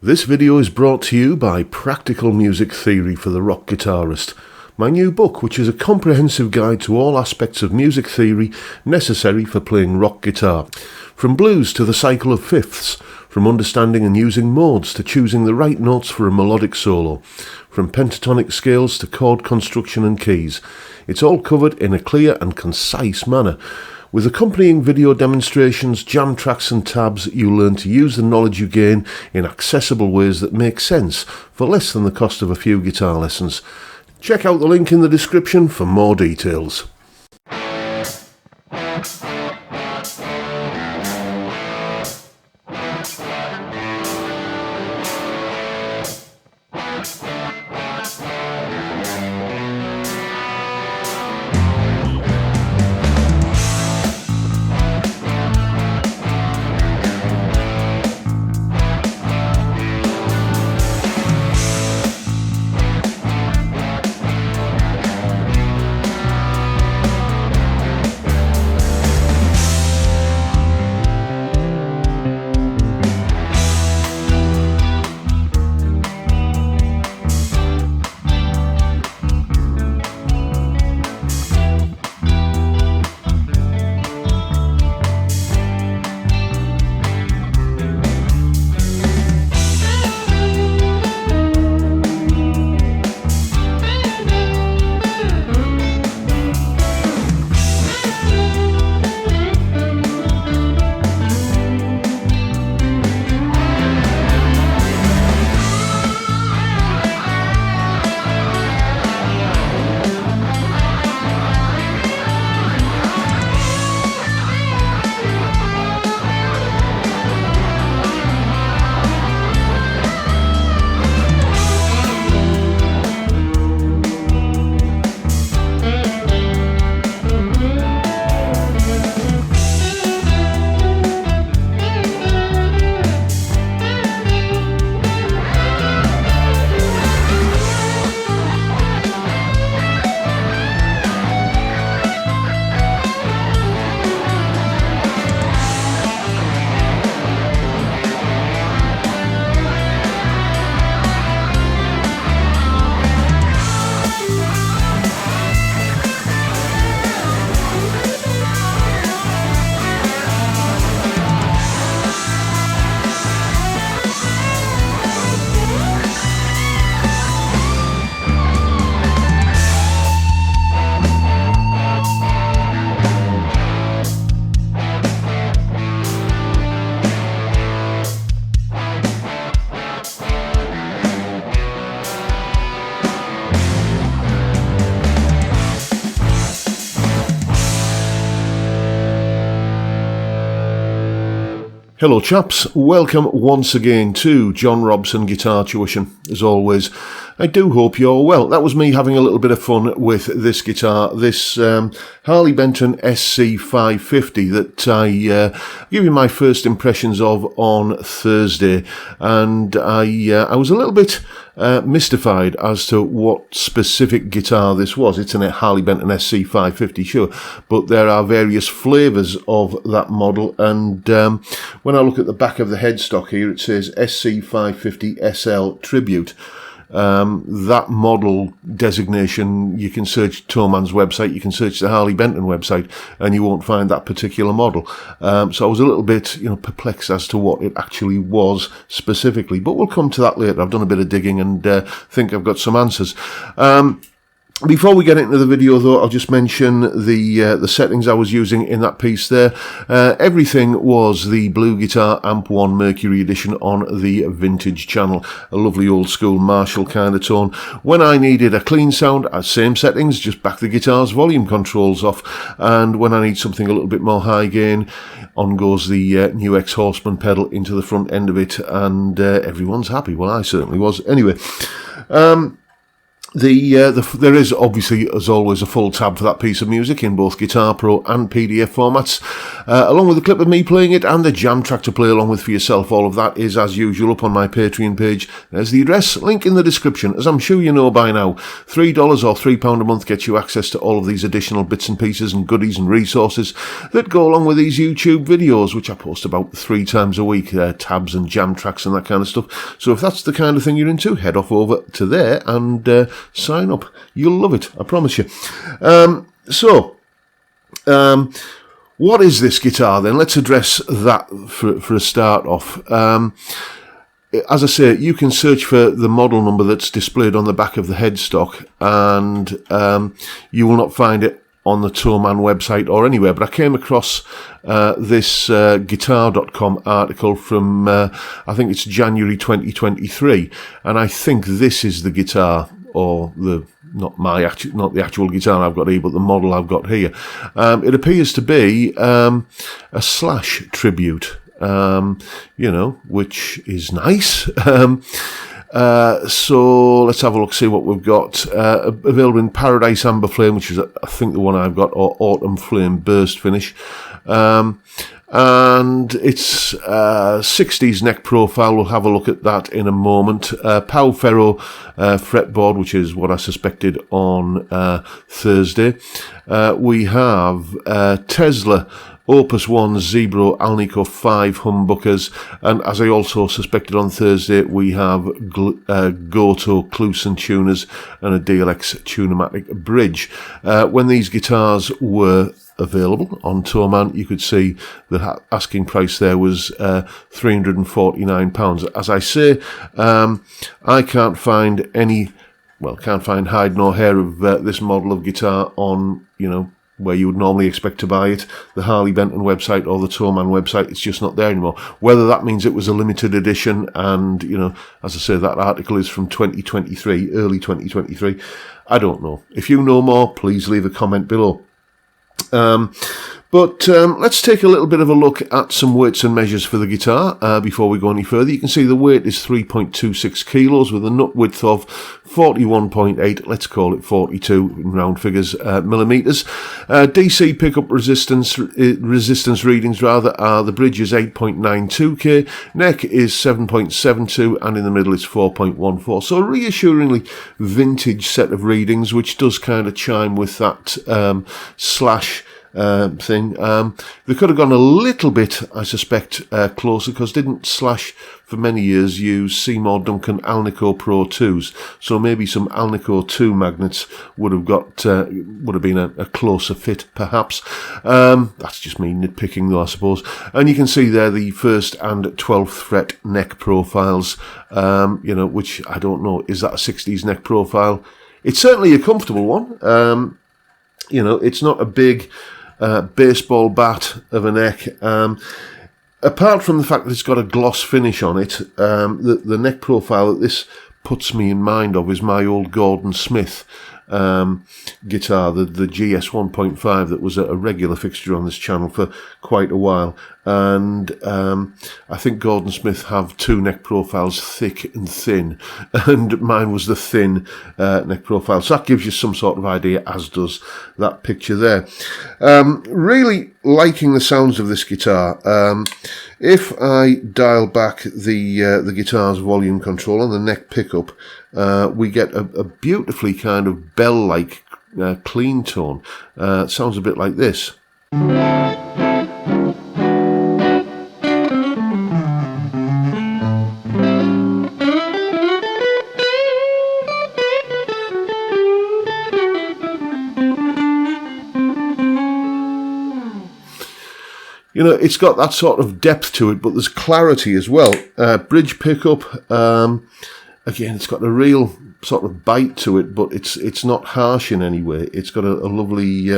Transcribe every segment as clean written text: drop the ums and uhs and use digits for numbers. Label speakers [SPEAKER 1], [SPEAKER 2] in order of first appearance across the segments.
[SPEAKER 1] This video is brought to you by Practical Music Theory for the Rock Guitarist, my new book, which is a comprehensive guide to all aspects of music theory necessary for playing rock guitar. From blues to the cycle of fifths, from understanding and using modes to choosing the right notes for a melodic solo, from pentatonic scales to chord construction and keys. It's all covered in a clear and concise manner. With accompanying video demonstrations, jam tracks and tabs, you'll learn to use the knowledge you gain in accessible ways that make sense for less than the cost of a few guitar lessons. Check out the link in the description for more details. Hello chaps, welcome once again to John Robson Guitar Tuition. As always, I do hope you're well. That was me having a little bit of fun with this guitar, this Harley Benton SC550 that I gave you my first impressions of on Thursday, and I was a little bit mystified as to what specific guitar this was. It's a Harley Benton SC550, sure, but there are various flavours of that model, and when I look at the back of the headstock here, it says SC550 SL Tribute. That model designation, you can search Toman's website, you can search the Harley Benton website, and you won't find that particular model. So I was a little bit, perplexed as to what it actually was specifically, but we'll come to that later. I've done a bit of digging and think I've got some answers. Before we get into the video, though, I'll just mention the settings I was using in that piece there. Everything was the Blue Guitar Amp 1 Mercury Edition on the Vintage channel. A lovely old school Marshall kind of tone. When I needed a clean sound, same settings, just back the guitar's volume controls off. And when I need something a little bit more high gain, on goes the new X-Horseman pedal into the front end of it, and everyone's happy. Well, I certainly was. Anyway, There is obviously, as always, a full tab for that piece of music in both Guitar Pro and PDF formats, along with a clip of me playing it and the jam track to play along with for yourself. All of that is, as usual, up on my Patreon page. There's the address, link in the description. As I'm sure you know by now, $3 or £3 a month gets you access to all of these additional bits and pieces and goodies and resources that go along with these YouTube videos, which I post about 3 times a week, tabs and jam tracks and that kind of stuff. So if that's the kind of thing you're into, head off over to there and sign up. You'll love it, I promise you. What is this guitar then? Let's address that for a start off. As I say, you can search for the model number that's displayed on the back of the headstock, and you will not find it on the Tourman website or anywhere. But I came across this guitar.com article from, I think it's January 2023, and I think this is the guitar, or not the actual guitar I've got here, but the model I've got here. It appears to be a Slash tribute, which is nice. So let's have a look, see what we've got. Available in Paradise Amber Flame, which is, I think, the one I've got, or Autumn Flame Burst finish. And it's 60s neck profile. We'll have a look at that in a moment. Pau Ferro fretboard, which is what I suspected on Thursday. We have Tesla Opus 1 Zebro Alnico 5 humbuckers, and as I also suspected on Thursday, we have Goto Clusen tuners and a DLX Tunematic bridge. When these guitars were available on Tourman, you could see the asking price there was £349. As I say, I can't find hide nor hair of this model of guitar on, where you would normally expect to buy it, the Harley Benton website or the Tourman website. It's just not there anymore. Whether that means it was a limited edition, and, as I say, that article is from 2023, early 2023, I don't know. If you know more, please leave a comment below. But let's take a little bit of a look at some weights and measures for the guitar before we go any further. You can see the weight is 3.26 kilos with a nut width of 41.8, let's call it 42 in round figures, millimeters. DC pickup resistance readings are the bridge is 8.92k, neck is 7.72, and in the middle is 4.14. So a reassuringly vintage set of readings, which does kind of chime with that Slash thing. They could have gone a little bit, I suspect, closer, because didn't Slash for many years use Seymour Duncan Alnico Pro 2s, so maybe some Alnico 2 magnets would have been a closer fit, perhaps. That's just me nitpicking though, I suppose. And you can see there the 1st and 12th fret neck profiles, which I don't know, is that a 60s neck profile? It's certainly a comfortable one. It's not a big baseball bat of a neck. Apart from the fact that it's got a gloss finish on it, the neck profile that this puts me in mind of is my old Gordon Smith guitar, the GS 1.5, that was a regular fixture on this channel for quite a while. And I think Gordon Smith have 2 neck profiles, thick and thin, and mine was the thin neck profile. So that gives you some sort of idea, as does that picture there. Really liking the sounds of this guitar. If I dial back the guitar's volume control on the neck pickup, we get a beautifully kind of bell-like clean tone. It sounds a bit like this. It's got that sort of depth to it, but there's clarity as well. Bridge pickup, again, it's got a real sort of bite to it, but it's not harsh in any way. It's got a lovely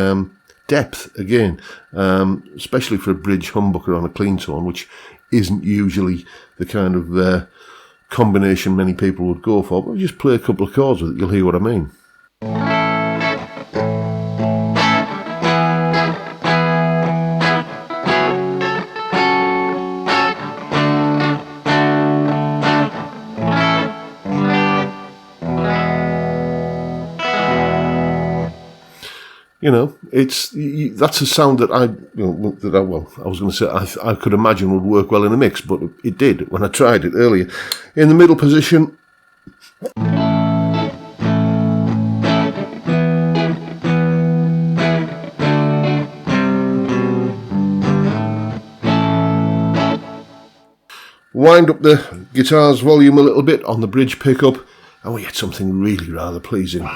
[SPEAKER 1] depth, again, especially for a bridge humbucker on a clean tone, which isn't usually the kind of combination many people would go for. But we just play a couple of chords with it, you'll hear what I mean. You know, that's a sound that I was going to say I could imagine would work well in a mix, but it did when I tried it earlier. In the middle position. Wind up the guitar's volume a little bit on the bridge pickup, and we get something really rather pleasing.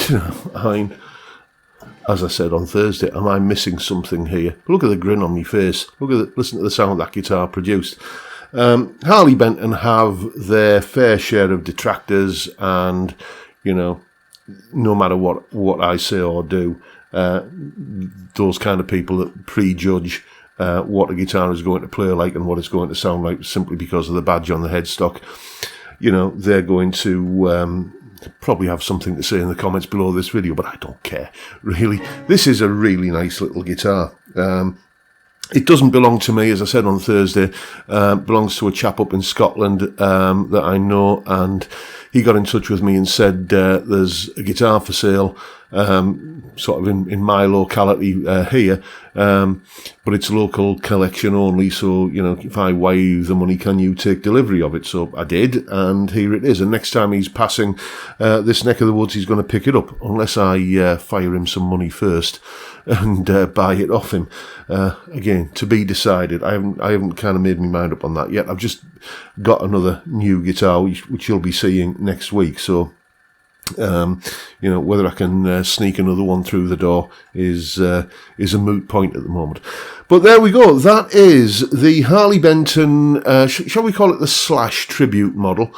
[SPEAKER 1] You know, I mean, as I said on Thursday, am I missing something here? Look at the grin on my face. Listen to the sound that guitar produced. Harley Benton have their fair share of detractors, and you know, no matter what I say or do, those kind of people that prejudge what a guitar is going to play like and what it's going to sound like simply because of the badge on the headstock, you know, they're going to probably have something to say in the comments below this video, but I don't care, really. This is a really nice little guitar. It doesn't belong to me, as I said on Thursday. Belongs to a chap up in Scotland that I know, and he got in touch with me and said there's a guitar for sale, sort of in my locality here, but it's local collection only, so, you know, if I wire you the money, can you take delivery of it? So I did, and here it is. And next time he's passing this neck of the woods, he's going to pick it up, unless I fire him some money first and buy it off him. Again, to be decided. I haven't kind of made my mind up on that yet. I've just got another new guitar, which you'll be seeing next week, so you know, whether I can sneak another one through the door is a moot point at the moment. But there we go. That is the Harley Benton, shall we call it the Slash tribute model.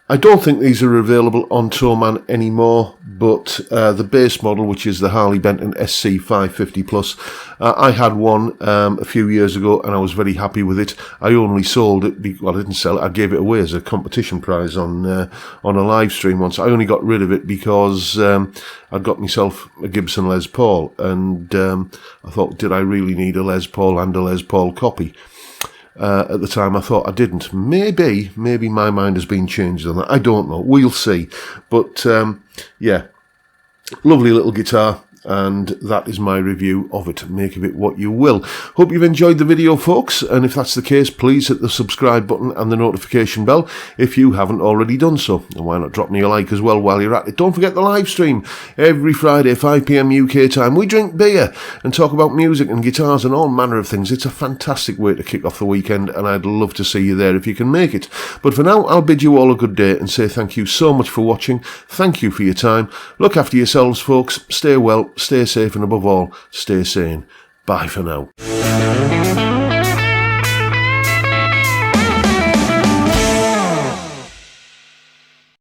[SPEAKER 1] I don't think these are available on Tourman anymore, but the base model, which is the Harley Benton SC 550 Plus, I had one a few years ago, and I was very happy with it. I only sold it, well, I didn't sell it, I gave it away as a competition prize on a live stream once. I only got rid of it because I'd got myself a Gibson Les Paul, and I thought, did I really need a Les Paul and a Les Paul copy? At the time I thought I didn't. Maybe my mind has been changed on that. I don't know. We'll see. But yeah, lovely little guitar, and that is my review of it. Make of it what you will. Hope you've enjoyed the video, folks, and if that's the case, please hit the subscribe button and the notification bell if you haven't already done so. And why not drop me a like as well while you're at it. Don't forget the live stream every Friday, 5 PM UK time. We drink beer and talk about music and guitars and all manner of things. It's a fantastic way to kick off the weekend, and I'd love to see you there if you can make it. But for now, I'll bid you all a good day and say thank you so much for watching. Thank you for your time. Look after yourselves, folks. Stay well, stay safe, and above all, stay sane. Bye for now.